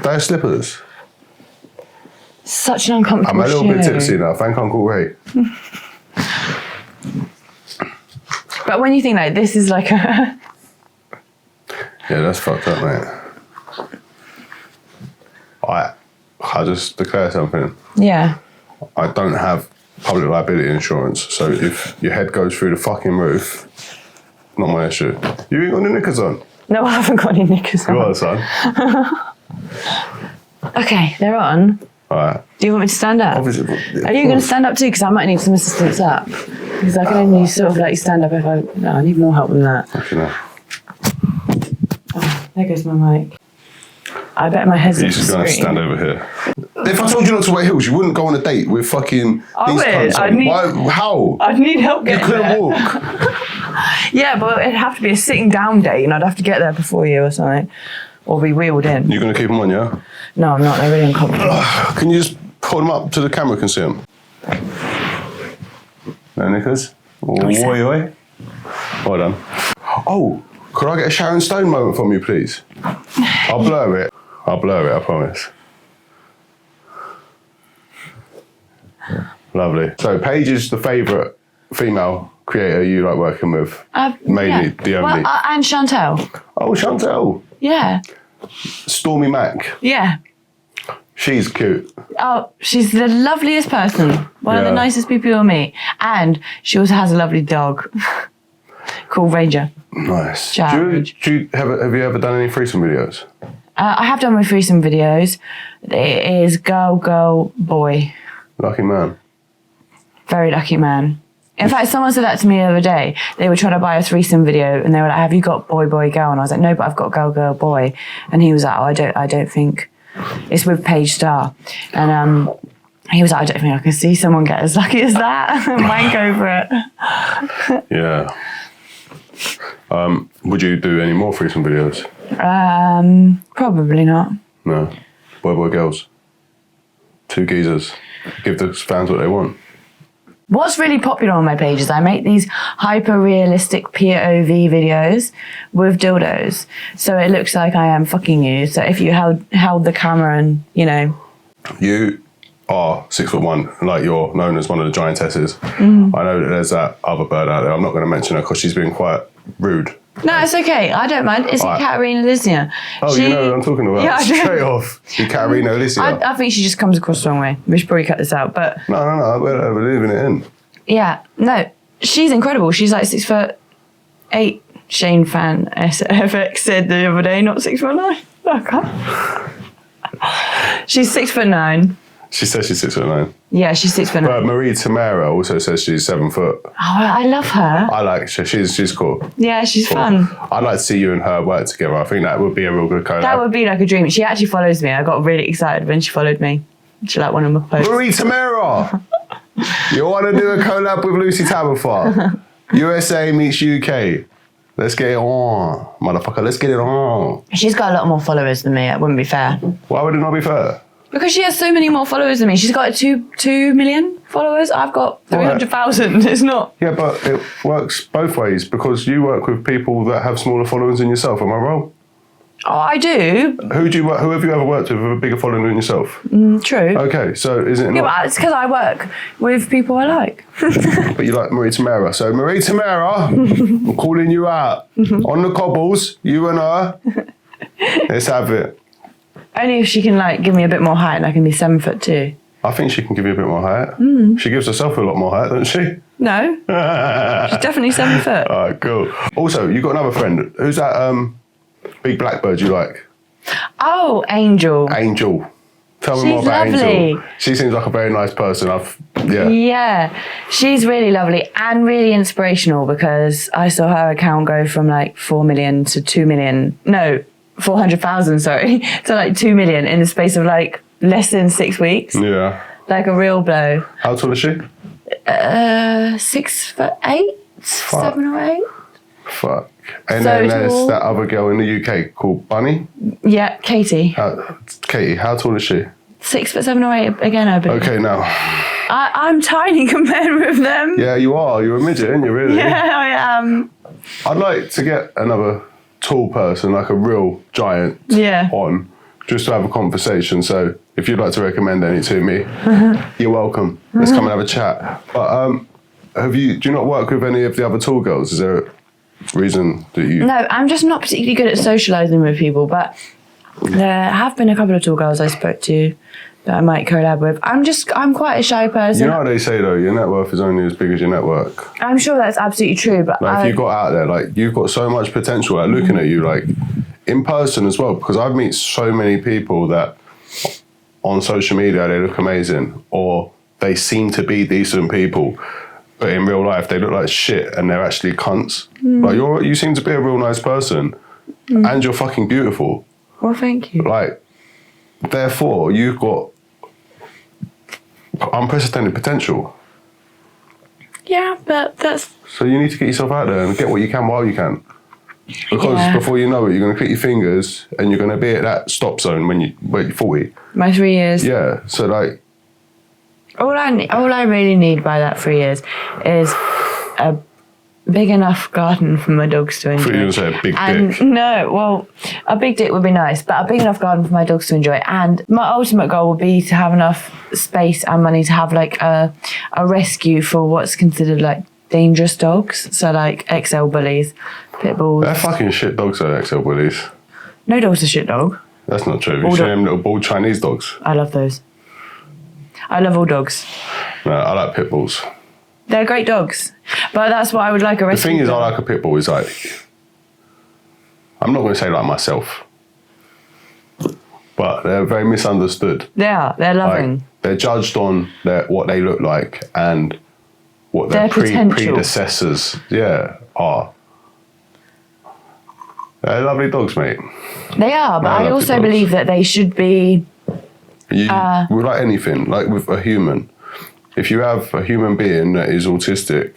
They're slippers. Such an uncomfortable I'm a little bit shoe. tipsy now. Thank Uncle Ray. But when you think like this is like a... Yeah, that's fucked up, mate. I'll just declare something. Yeah. I don't have public liability insurance, so if your head goes through the fucking roof, not my issue. You ain't got any knickers on? No, I haven't got any knickers on. Go on, son. Okay, they're on. All right. Do you want me to stand up? Obviously. Are you going to stand up too? Because I might need some assistance up. Because I can only sort of like stand up if I... No, I need more help than that. Actually, no. Oh, there goes my mic. I bet my head's... You're just going to stand over here. If I told you not to wear heels, you wouldn't go on a date with fucking these cunts on. How? I'd need help getting You couldn't there. walk. Yeah, but it'd have to be a sitting down date and I'd have to get there before you or something. Or be wheeled in. You're going to keep them on, yeah? No, I'm not. They're really uncomfortable. Can you just hold them up so the camera can see them? No knickers? Oi, oi. Well done. Oh, could I get a Sharon Stone moment from you, please? I'll blur it. I promise. Lovely. So Paige is the favourite female creator you like working with? Mainly, the only. Well, and Chantel. Oh, Chantel. Yeah. Stormy Mac. Yeah. She's cute. Oh, she's the loveliest person. One of the nicest people you'll meet. And she also has a lovely dog called Ranger. Nice. Have you ever done any threesome videos? I have done my threesome videos. It is girl, girl, boy. Lucky man. Very lucky man. In fact, someone said that to me the other day. They were trying to buy a threesome video and they were like, have you got boy, boy, girl? And I was like, no, but I've got girl, girl, boy. And he was like, oh, I don't think it's with Paige Star. And he was like, I don't think I can see someone get as lucky as that and wank over it. Yeah. Would you do any more threesome videos? Probably not. No. Boy, boy, girls. 2 geezers. Give the fans what they want. What's really popular on my page is I make these hyper-realistic POV videos with dildos. So it looks like I am fucking you. So if you held the camera and, you know. You are 6'1", like you're known as one of the giantesses. I know that there's that other bird out there. I'm not going to mention her because she's been quite rude. No, it's okay. I don't mind. It's Katerina Lisnia. Oh, you know what I'm talking about. Yeah, straight off. Katerina Lisnia. I think she just comes across the wrong way. We should probably cut this out, but... No, we're leaving it in. Yeah, no, she's incredible. She's like 6'8". Shane fan SFX said the other day, not 6'9". Okay. She's 6'9". She says she's 6'9". Yeah, she's 6'9". But Marie Tamara also says she's 7 foot. Oh, I love her. I like her. She's cool. Yeah, she's Cool. fun. I'd like to see you and her work together. I think that would be a real good collab. That would be like a dream. She actually follows me. I got really excited when she followed me. She liked one of my posts. Marie Tamara! You want to do a collab with Lucie Tabitha? USA meets UK. Let's get it on. Motherfucker, let's get it on. She's got a lot more followers than me. It wouldn't be fair. Why would it not be fair? Because she has so many more followers than me. She's got 2 million followers. I've got 300,000. It's not. Yeah, but it works both ways because you work with people that have smaller followers than yourself. Am I wrong? Oh, I do. Who have you ever worked with a bigger following than yourself? True. Okay, so is it Yeah, not? but it's because I work with people I like. But you like Marie Tamara. So Marie Tamara, I'm calling you out. On the cobbles, you and her. Let's have it. Only if she can like give me a bit more height and I can be 7'2". I think she can give you a bit more height. She gives herself a lot more height, doesn't she? No. She's definitely 7 foot. All right, cool. Also, you got another friend. Who's that big blackbird you like? Oh, Angel. Angel. Tell me She's more about lovely. Angel. She seems like a very nice person. Yeah, she's really lovely and really inspirational because I saw her account go from like 4 million to 2 million. No, 400,000, sorry, to like 2 million in the space of like less than 6 weeks. Yeah. Like a real blow. How tall is she? 6'8", 7 or 8. Fuck. And So then there's tall. that other girl in the UK called Bunny. Yeah, Katie. Katie, how tall is she? 6'7" or 8 again, I believe. Okay, now. I'm tiny compared with them. Yeah, you are. You're a midget, aren't you, really? Yeah, I am. I'd like to get another tall person, like a real giant, on, just to have a conversation. So if you'd like to recommend any to me, you're welcome. Let's come and have a chat. But do you not work with any of the other tall girls? Is there a reason that you... No, I'm just not particularly good at socialising with people, but there have been a couple of tall girls I spoke to that I might collab with. I'm quite a shy person. You know what they say though, your net worth is only as big as your network. I'm sure that's absolutely true, but Like if you got out there, like you've got so much potential. Like looking at you, like in person as well, because I've met so many people that on social media they look amazing, or they seem to be decent people, but in real life they look like shit and they're actually cunts. Like you seem to be a real nice person, and you're fucking beautiful. Well, thank you. Like, therefore, you've got unprecedented potential. Yeah, but that's... So you need to get yourself out there and get what you can while you can. Because before you know it, you're going to click your fingers and you're going to be at that stop zone when you're 40. My 3 years. Yeah, so like... All I really need by that 3 years is a big enough garden for my dogs to enjoy. I thought you were going to say a big dick. No, well, a big dick would be nice, but a big enough garden for my dogs to enjoy. And my ultimate goal would be to have enough space and money to have like a rescue for what's considered like dangerous dogs. So like XL bullies, pit bulls. They're fucking shit dogs, though, XL bullies. No dog's a shit dog. That's not true. You see them little bald Chinese dogs? I love those. I love all dogs. No, I like pit bulls. They're great dogs, but that's what I would like a The rescue. thing is, I like a pit bull is like... I'm not going to say like myself, but they're very misunderstood. They are. They're loving. Like, they're judged on what they look like and what their predecessors, are. They're lovely dogs, mate. They are, but I also believe that they should be... With like anything, like with a human, if you have a human being that is autistic,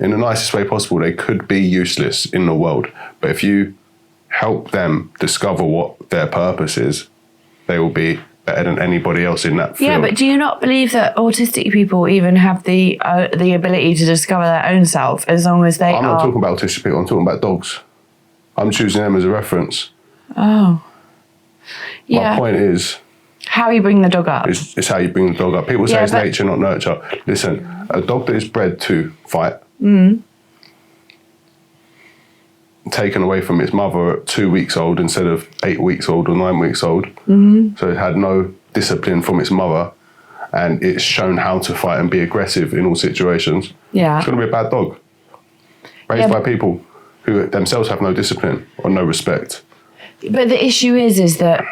in the nicest way possible, they could be useless in the world. But if you help them discover what their purpose is, they will be better than anybody else in that field. Yeah, but do you not believe that autistic people even have the ability to discover their own self as long as they I'm not talking about autistic people, I'm talking about dogs. I'm choosing them as a reference. Oh. Yeah. My point is... How you bring the dog up. It's how you bring the dog up. People say it's nature, not nurture. Listen, a dog that is bred to fight, taken away from its mother at 2 weeks old instead of 8 weeks old or 9 weeks old, so it had no discipline from its mother, and it's shown how to fight and be aggressive in all situations. Yeah. It's going to be a bad dog. Raised by people who themselves have no discipline or no respect. But the issue is that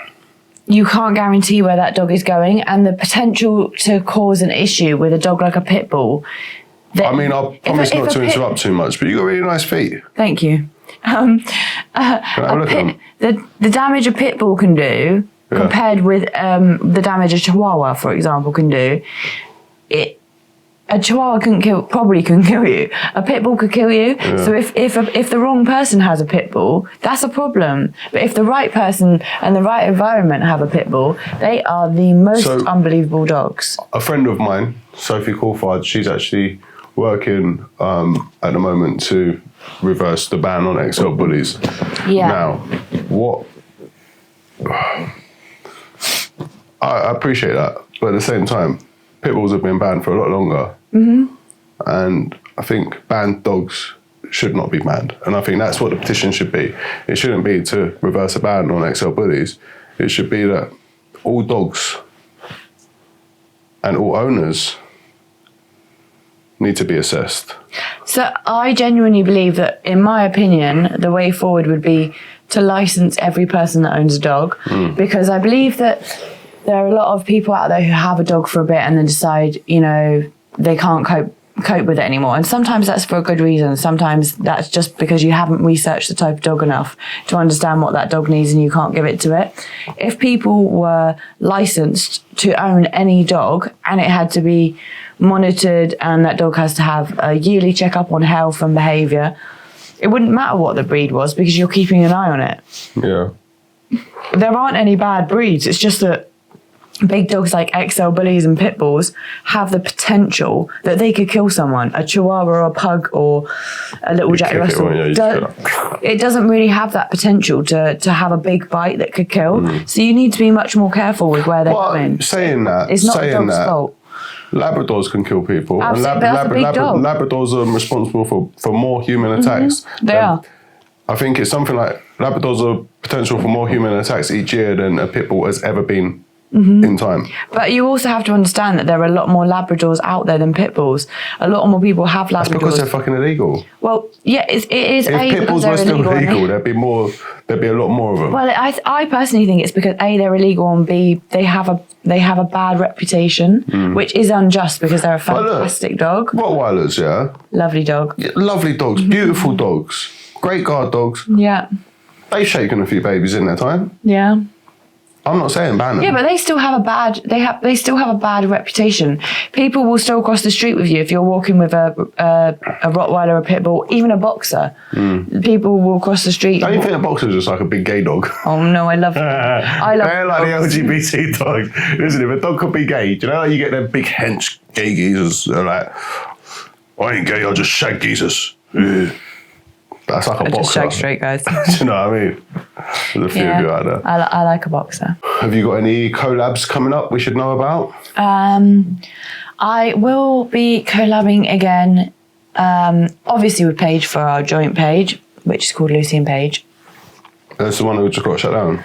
you can't guarantee where that dog is going, and the potential to cause an issue with a dog like a pit bull. I mean, I'll promise not to interrupt too much, but you got really nice feet. Thank you. The damage a pit bull can do, compared with the damage a chihuahua, for example, can do, a chihuahua probably couldn't kill you. A pit bull could kill you. Yeah. So if the wrong person has a pit bull, that's a problem. But if the right person and the right environment have a pit bull, they are the most unbelievable dogs. A friend of mine, Sophie Coulthard, she's actually working at the moment to reverse the ban on XL bullies. Yeah. Now, what... I appreciate that, but at the same time, pit bulls have been banned for a lot longer. Mm-hmm. And I think banned dogs should not be banned. And I think that's what the petition should be. It shouldn't be to reverse a ban on XL bullies. It should be that all dogs and all owners need to be assessed. So I genuinely believe that, in my opinion, the way forward would be to license every person that owns a dog, because I believe that there are a lot of people out there who have a dog for a bit and then decide, you know, they can't cope with it anymore. And sometimes that's for a good reason. Sometimes that's just because you haven't researched the type of dog enough to understand what that dog needs and you can't give it to it. If people were licensed to own any dog and it had to be monitored and that dog has to have a yearly checkup on health and behaviour, it wouldn't matter what the breed was because you're keeping an eye on it. Yeah. There aren't any bad breeds. It's just that big dogs like XL bullies and pit bulls have the potential that they could kill someone. A chihuahua or a pug or a little Jack Russell. It doesn't really have that potential to have a big bite that could kill. So you need to be much more careful with where they're going. Saying that, it's not the dog's fault. Labradors can kill people. Absolutely, and Labradors are responsible for more human attacks. They are. I think it's something like Labradors are potential for more human attacks each year than a pit bull has ever been in time. But you also have to understand that there are a lot more Labradors out there than pit bulls. A lot more people have Labradors. That's because they're fucking illegal. Well, yeah, it is. If pit bulls were still illegal, there'd be a lot more of them. Well, I personally think it's because A, they're illegal, and B, they have a bad reputation, which is unjust because they're a fantastic dog. Rottweilers, yeah. Lovely dog. Yeah, lovely dogs, beautiful dogs, great guard dogs. Yeah. They've shaken a few babies in their time. Yeah. I'm not saying ban them. Yeah, but they still have a bad reputation. People will still cross the street with you if you're walking with a Rottweiler, a pit bull, even a boxer. People will cross the street. Don't you think a boxer is just like a big gay dog? Oh no, I love They're like the LGBT dogs, isn't it? If a dog could be gay, do you know how you get them big hench gay geezers? They're like, I ain't gay, I just shag geezers. That's like a boxer. Just shag straight guys. Do you know what I mean? There's a few of you out there. I like a boxer. Have you got any collabs coming up we should know about? I will be collabing again, obviously with Paige for our joint page, which is called Lucie and Paige. That's the one that just got shut down?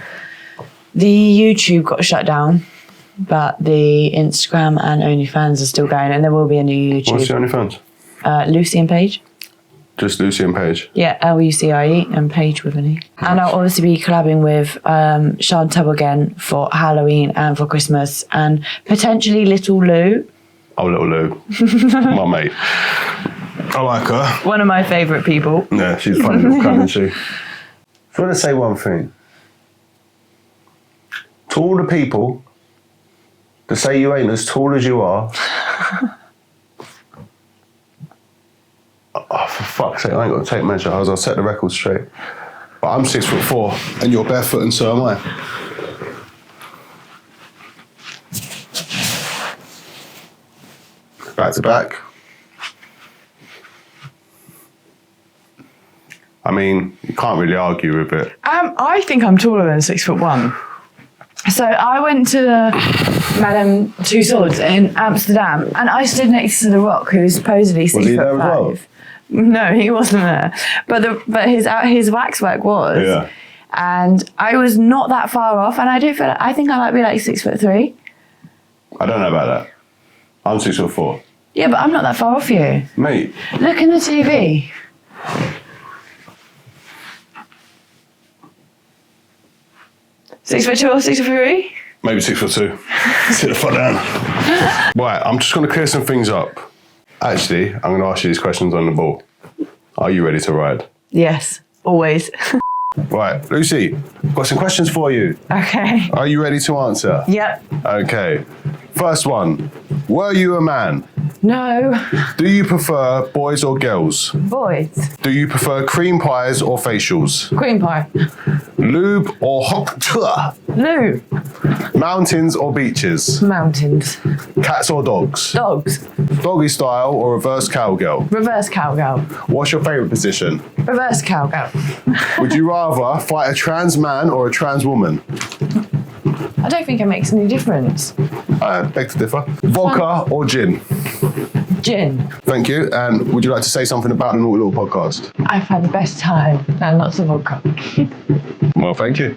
The YouTube got shut down, but the Instagram and OnlyFans are still going, and there will be a new YouTube. What's the OnlyFans? Lucie and Paige. Just Lucie and Paige? Yeah, Lucie and Paige with an E. And I'll obviously be collabing with Chantel again for Halloween and for Christmas, and potentially Little Lou. Oh, Little Lou. My mate. I like her. One of my favourite people. Yeah, she's funny little cunt, isn't she? I want to say one thing. To all the people that say you ain't as tall as you are, oh, for fuck's sake, I ain't got to take measure. I'll set the record straight. But I'm 6'4", and you're barefoot, and so am I. Back to back. I mean, you can't really argue with it. I think I'm taller than 6'1". So I went to Madame Tussauds in Amsterdam, and I stood next to The Rock, who's supposedly 6'5". Was he there as well? No, he wasn't there. But his waxwork was. Yeah. And I was not that far off, and I think I might be like 6'3". I don't know about that. I'm 6'4". Yeah, but I'm not that far off you. Mate. Look in the TV. 6'2" or 6'3"? Maybe 6'2". Sit the fuck down. Right, I'm just going to clear some things up. Actually, I'm going to ask you these questions on the ball. Are you ready to ride? Yes, always. Right, Lucie, I've got some questions for you. Okay. Are you ready to answer? Yep. Okay. First one. Were you a man? No. Do you prefer boys or girls? Boys. Do you prefer cream pies or facials? Cream pie. Lube or hot? Lou. Mountains or beaches? Mountains. Cats or dogs? Dogs. Doggy style or reverse cowgirl? Reverse cowgirl. What's your favourite position? Reverse cowgirl. Would you rather fight a trans man or a trans woman? I don't think it makes any difference. Beg to differ. Vodka or gin? Gin. Thank you. And would you like to say something about the Naughty Little podcast? I've had the best time and lots of vodka. Well, thank you.